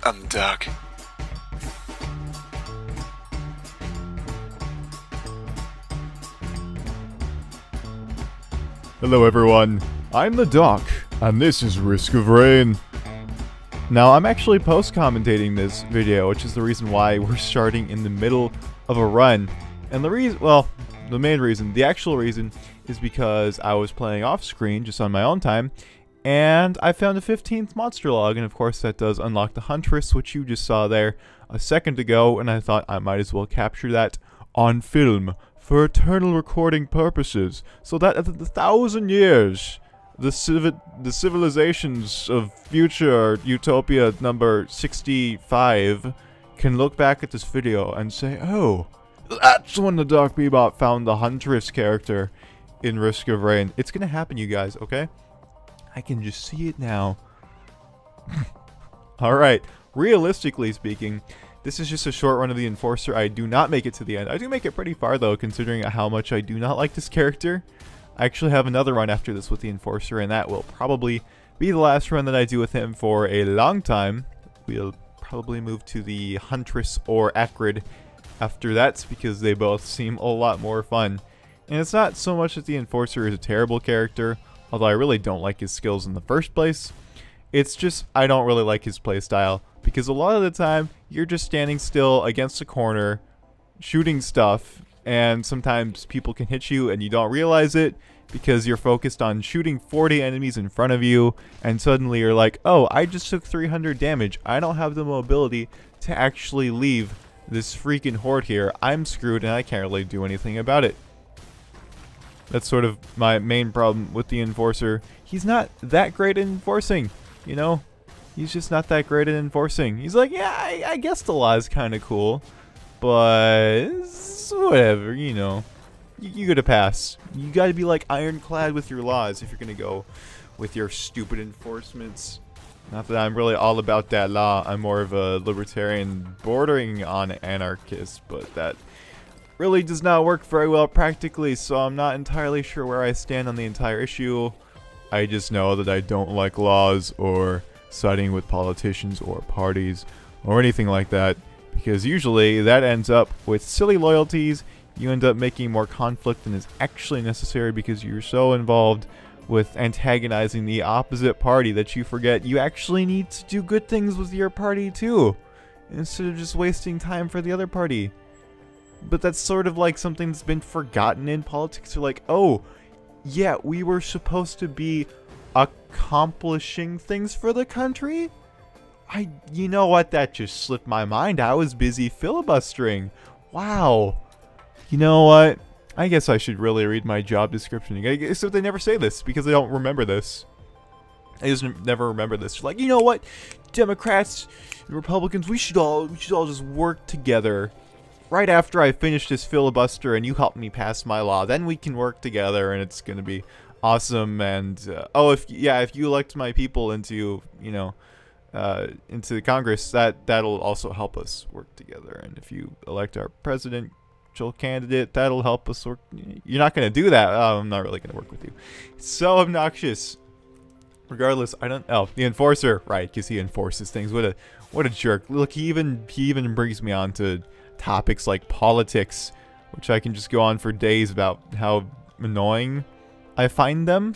I'm Doc. Hello everyone, I'm the Doc, and this is Risk of Rain. Now, I'm actually post-commentating this video, which is the reason why we're starting in the middle of a run. And the reason, well, the main reason, the actual reason, is because I was playing off-screen, just on my own time, and I found a 15th monster log, and of course that does unlock the Huntress, which you just saw there a second ago, and I thought I might as well capture that on film for eternal recording purposes, so that after 1,000 years, the civilizations of future Utopia number 65 can look back at this video and say, oh, that's when the Dark Bebop found the Huntress character in Risk of Rain. It's gonna happen, you guys, okay? I can just see it now. Alright, realistically speaking, this is just a short run of the Enforcer. I do not make it to the end. I do make it pretty far, though, considering how much I do not like this character. I actually have another run after this with the Enforcer, and that will probably be the last run that I do with him for a long time. We'll probably move to the Huntress or Acrid after that, because they both seem a lot more fun. And it's not so much that the Enforcer is a terrible character, although I really don't like his skills in the first place. It's just I don't really like his playstyle, because a lot of the time you're just standing still against a corner shooting stuff, and sometimes people can hit you and you don't realize it because you're focused on shooting 40 enemies in front of you, and suddenly you're like, oh, I just took 300 damage. I don't have the mobility to actually leave this freaking horde here. I'm screwed and I can't really do anything about it. That's sort of my main problem with the Enforcer. He's not that great at enforcing, you know? He's just not that great at enforcing. He's like, yeah, I guess the law is kind of cool, but whatever, you know. You gotta pass. You gotta be like ironclad with your laws if you're gonna go with your stupid enforcements. Not that I'm really all about that law. I'm more of a libertarian bordering on anarchist, but that really does not work very well practically, so I'm not entirely sure where I stand on the entire issue. I just know that I don't like laws or siding with politicians or parties or anything like that, because usually that ends up with silly loyalties. You end up making more conflict than is actually necessary because you're so involved with antagonizing the opposite party that you forget you actually need to do good things with your party too, instead of just wasting time for the other party. But that's sort of like something that's been forgotten in politics. You're like, oh, yeah, we were supposed to be accomplishing things for the country? You know what, that just slipped my mind. I was busy filibustering. Wow. You know what? I guess I should really read my job description. So they never say this because they don't remember this. I just never remember this. Like, you know what? Democrats and Republicans, we should all just work together. Right after I finish this filibuster and you help me pass my law, then we can work together and it's gonna be awesome. And oh, if you elect my people into, you know, into Congress, that'll also help us work together. And if you elect our presidential candidate, that'll help us work. You're not gonna do that. Oh, I'm not really gonna work with you. It's so obnoxious. Regardless, I don't. Oh, the Enforcer, right? Because he enforces things. What a jerk. Look, he even brings me on to topics like politics, which I can just go on for days about how annoying I find them,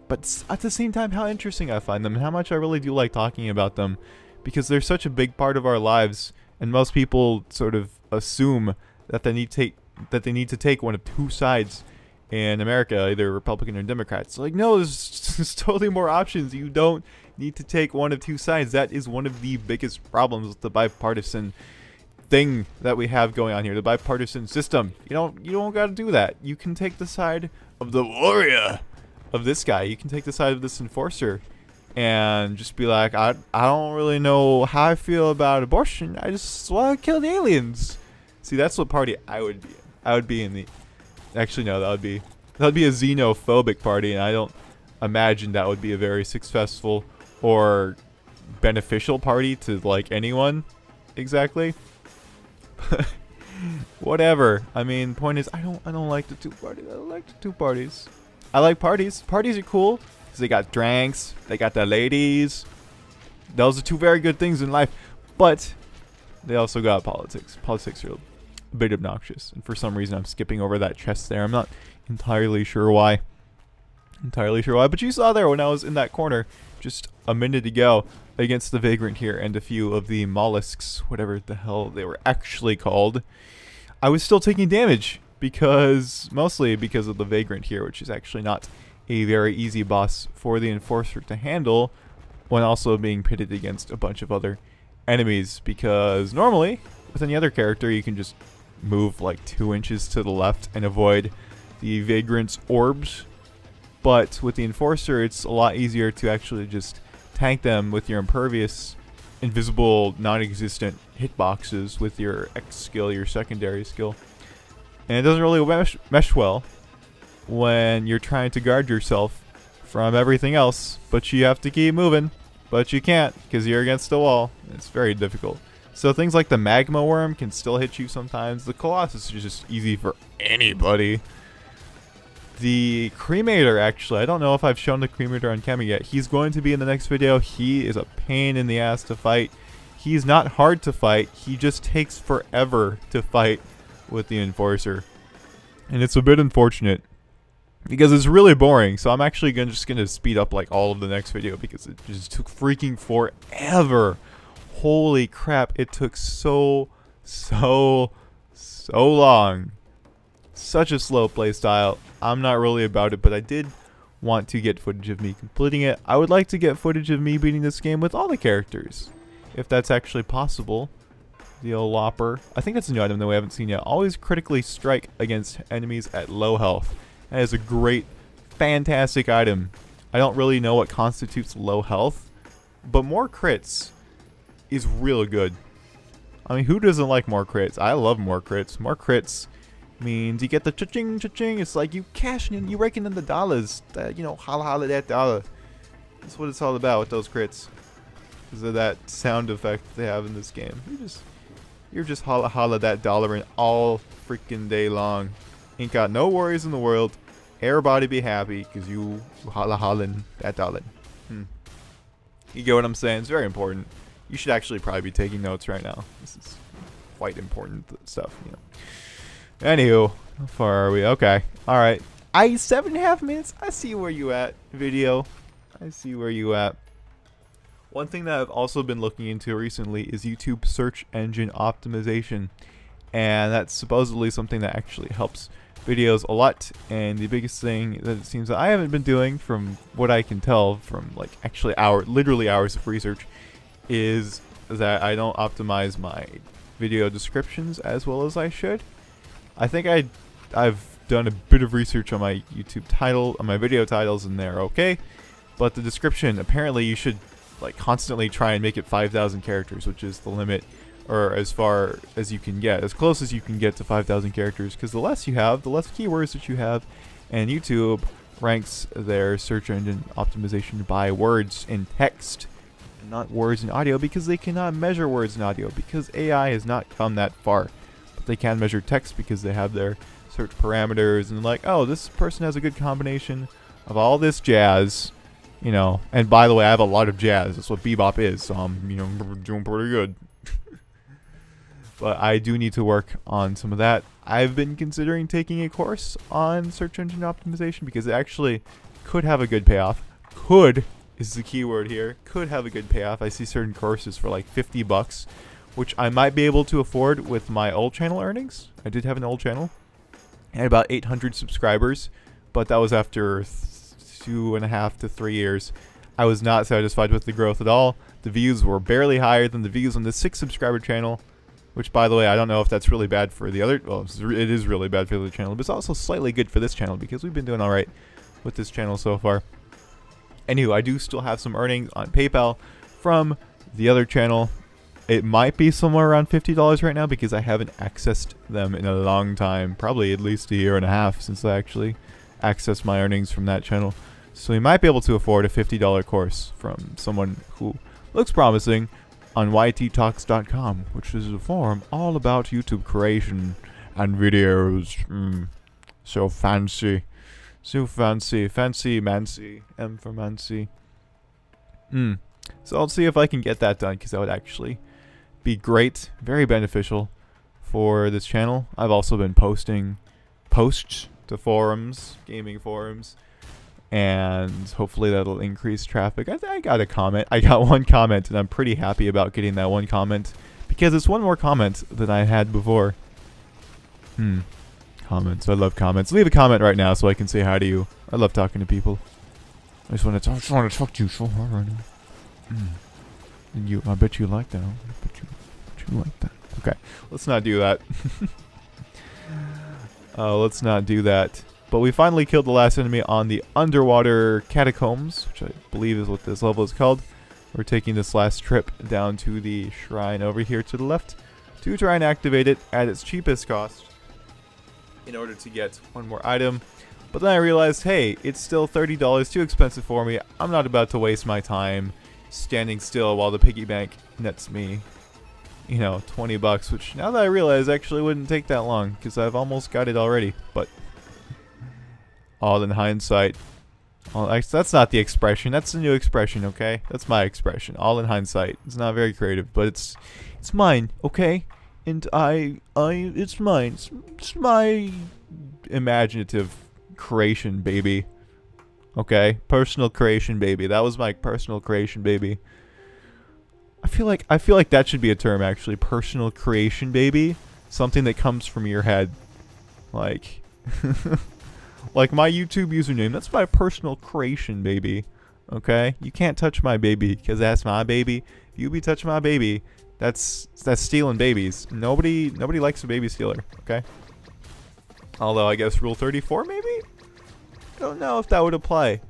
but at the same time how interesting I find them and how much I really do like talking about them, because they're such a big part of our lives, and most people sort of assume that they need to take one of two sides in America, either Republican or Democrat. It's like, no, there's totally more options. You don't need to take one of two sides. That is one of the biggest problems with the bipartisan thing that we have going on here, the bipartisan system. You don't got to do that. You can take the side of the warrior, of this guy. You can take the side of this Enforcer and just be like, I don't really know how I feel about abortion. I just want to kill the aliens. See, that's what party I would be in. I would be in the, actually no, that would be a xenophobic party, and I don't imagine that would be a very successful or beneficial party to like anyone exactly. Whatever. I mean, point is, I don't like the two parties. I don't like the two parties. I like parties. Parties are cool because they got drinks, they got the ladies. Those are two very good things in life. But they also got politics. Politics are a bit obnoxious, and for some reason I'm skipping over that chest there. I'm not entirely sure why. But you saw there when I was in that corner just a minute ago against the Vagrant here and a few of the mollusks, whatever the hell they were actually called, I was still taking damage mostly because of the Vagrant here, which is actually not a very easy boss for the Enforcer to handle when also being pitted against a bunch of other enemies, because normally with any other character you can just move like 2 inches to the left and avoid the Vagrant's orbs, but with the Enforcer it's a lot easier to actually just tank them with your impervious, invisible, non-existent hitboxes with your X skill, your secondary skill. And it doesn't really mesh well when you're trying to guard yourself from everything else, but you have to keep moving, but you can't because you're against the wall. It's very difficult. So things like the Magma Worm can still hit you sometimes. The Colossus is just easy for anybody. The Cremator, actually, I don't know if I've shown the Cremator on camera yet. He's going to be in the next video. He is a pain in the ass to fight. He's not hard to fight. He just takes forever to fight with the Enforcer. And it's a bit unfortunate because it's really boring. So I'm actually just going to speed up like all of the next video because it just took freaking forever. Holy crap, it took so long. Such a slow playstyle. I'm not really about it, but I did want to get footage of me completing it. I would like to get footage of me beating this game with all the characters, if that's actually possible. The old Lopper. I think that's a new item that we haven't seen yet. Always critically strike against enemies at low health. That is a great, fantastic item. I don't really know what constitutes low health, but more crits is real good. I mean, who doesn't like more crits? I love more crits. More crits means you get the cha-ching, cha-ching. It's like you cashing in, you raking in the dollars. You know, holla holla that dollar. That's what it's all about with those crits. Because of that sound effect they have in this game. You're just holla holla that dollar in all freaking day long. Ain't got no worries in the world. Everybody be happy because you holla hollin' that dollar. You get what I'm saying? It's very important. You should actually probably be taking notes right now. This is quite important stuff, you know. Anywho, how far are we? Okay. Alright. 7.5 minutes. I see where you at, video. I see where you at. One thing that I've also been looking into recently is YouTube search engine optimization. And that's supposedly something that actually helps videos a lot. And the biggest thing that it seems that I haven't been doing, from what I can tell from like actually literally hours of research, is that I don't optimize my video descriptions as well as I should. I think I've done a bit of research on my YouTube title, on my video titles, and they're okay. But the description, apparently you should like constantly try and make it 5,000 characters, which is the limit, or as far as you can get, as close as you can get to 5,000 characters, because the less you have, the less keywords that you have, and YouTube ranks their search engine optimization by words in text, and not words in audio, because they cannot measure words in audio, because AI has not come that far. But they can measure text because they have their search parameters, and like, oh, this person has a good combination of all this jazz, you know, and by the way, I have a lot of jazz. That's what bebop is, so I'm, you know, doing pretty good. But I do need to work on some of that. I've been considering taking a course on search engine optimization because it actually could have a good payoff. Could is the key word here. Could have a good payoff. I see certain courses for like 50 bucks, which I might be able to afford with my old channel earnings. I did have an old channel. I had about 800 subscribers, but that was after 2.5 to 3 years. I was not satisfied with the growth at all. The views were barely higher than the views on the 6 subscriber channel, which, by the way, I don't know if that's really bad for the other. Well, it is really bad for the other channel, but it's also slightly good for this channel because we've been doing all right with this channel so far. Anywho, I do still have some earnings on PayPal from the other channel. It might be somewhere around $50 right now because I haven't accessed them in a long time, probably at least a year and a half since I actually accessed my earnings from that channel. So you might be able to afford a $50 course from someone who looks promising on yttalks.com, which is a forum all about YouTube creation and videos. So fancy. So fancy. Fancy mancy. M for mancy. So I'll see if I can get that done, because that would actually be great, very beneficial for this channel. I've also been posting posts to forums, gaming forums, and hopefully that'll increase traffic. I got a comment. I got one comment, and I'm pretty happy about getting that one comment because it's one more comment than I had before. Comments. I love comments. Leave a comment right now so I can say hi to you. I love talking to people. I just want to talk to you so hard right now. And I bet you like that. I bet you like that. Okay, let's not do that. Let's not do that. But we finally killed the last enemy on the underwater catacombs, which I believe is what this level is called. We're taking this last trip down to the shrine over here to the left to try and activate it at its cheapest cost in order to get one more item. But then I realized, hey, it's still $30 too expensive for me. I'm not about to waste my time standing still while the piggy bank nets me, you know, 20 bucks, which now that I realize actually wouldn't take that long because I've almost got it already. But all in hindsight. That's not the expression. That's the new expression, okay? That's my expression. All in hindsight. It's not very creative, but it's mine, okay? And it's mine. It's my imaginative creation, baby. Okay? Personal creation, baby. That was my personal creation, baby. I feel like that should be a term, actually. Personal creation, baby. Something that comes from your head. Like... like my YouTube username, that's my personal creation, baby. Okay? You can't touch my baby, because that's my baby. If you be touching my baby, that's stealing babies. Nobody likes a baby stealer, okay? Although I guess Rule 34, maybe? I don't know if that would apply.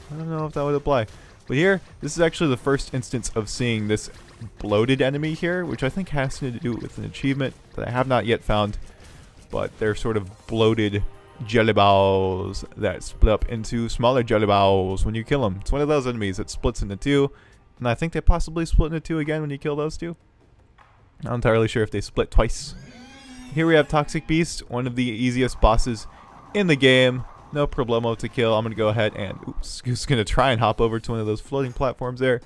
But here, this is actually the first instance of seeing this bloated enemy here, which I think has to do with an achievement that I have not yet found. But they're sort of bloated jelly balls that split up into smaller jelly balls when you kill them. It's one of those enemies that splits into two, and I think they possibly split into two again when you kill those two. Not entirely sure if they split twice. Here we have Toxic Beast, one of the easiest bosses in the game. No problemo to kill. I'm going to go ahead and, just going to try and hop over to one of those floating platforms there.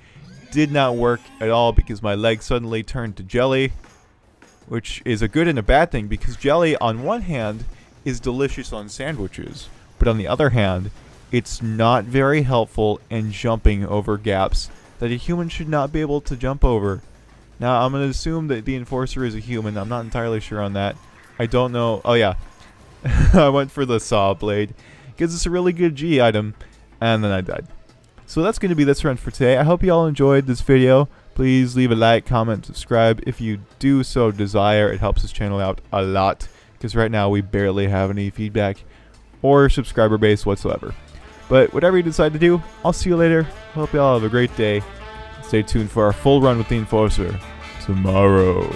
Did not work at all because my leg suddenly turned to jelly, which is a good and a bad thing because jelly, on one hand, is delicious on sandwiches, but on the other hand, it's not very helpful in jumping over gaps that a human should not be able to jump over. Now, I'm going to assume that the Enforcer is a human. I'm not entirely sure on that. I don't know. Oh, yeah. I went for the saw blade because it's a really good G item, and then I died. So that's going to be this run for today. I hope you all enjoyed this video. Please leave a like, comment, subscribe if you do so desire. It helps this channel out a lot because right now we barely have any feedback or subscriber base whatsoever. But whatever you decide to do, I'll see you later. Hope you all have a great day. Stay tuned for our full run with the Enforcer tomorrow.